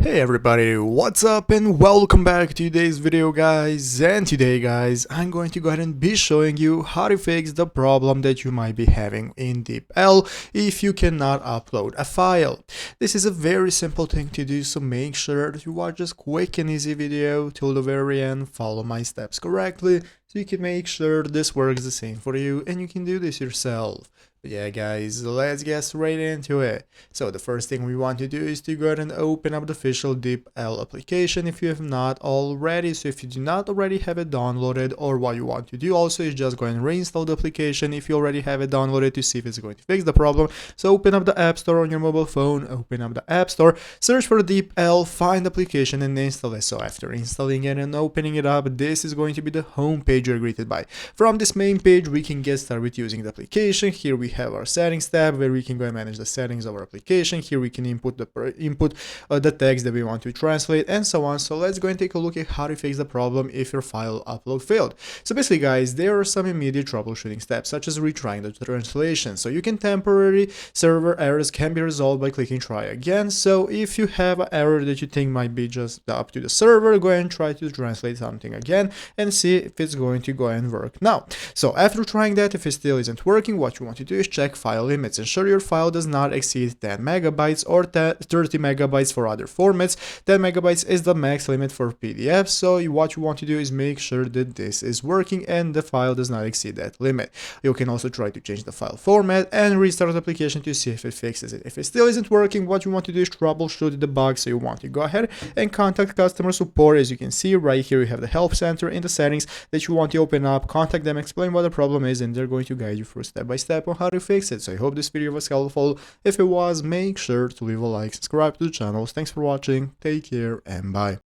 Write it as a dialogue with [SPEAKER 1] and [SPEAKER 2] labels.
[SPEAKER 1] Hey everybody, what's up and welcome back to today's video guys. And today guys, I'm going to go ahead and be showing you how to fix the problem that you might be having in DeepL if you cannot upload a file. This is a very simple thing to do, so make sure that you watch this quick and easy video till the very end, follow my steps correctly so you can make sure this works the same for you and you can do this yourself. But yeah guys, let's get straight into it. So the first thing we want to do is to go ahead and open up the official DeepL application if you have not already. So if you do not already have it downloaded, or what you want to do also is just go and reinstall the application if you already have it downloaded to see if it's going to fix the problem. So open up the App Store on your mobile phone, open up the App Store, search for DeepL, find the application and install it. So after installing it and opening it up, this is going to be the home page you're greeted by. From this main page, we can get started with using the application. Here we have our settings tab where we can go and manage the settings of our application. Here we can input the text that we want to translate and so on. So let's go and take a look at how to fix the problem if your file upload failed. So basically guys, there are some immediate troubleshooting steps such as retrying the translation. So you can temporary server errors can be resolved by clicking try again. So if you have an error that you think might be just up to the server, go ahead and try to translate something again and see if it's going to go and work now. So after trying that, if it still isn't working, what you want to do is check file limits. Ensure your file does not exceed 10 megabytes or 30 megabytes for other formats. 10 megabytes is the max limit for PDF. So what you want to do is make sure that this is working and the file does not exceed that limit. You can also try to change the file format and restart the application to see if it fixes it. If it still isn't working, what you want to do is troubleshoot the bug. So you want to go ahead and contact customer support. As you can see right here, you have the help center in the settings that you want to open up. Contact them, explain what the problem is, and they're going to guide you through step by step on how to fix it. So I hope this video was helpful. If it was, make sure to leave a like, subscribe to the channel. Thanks for watching, take care and bye.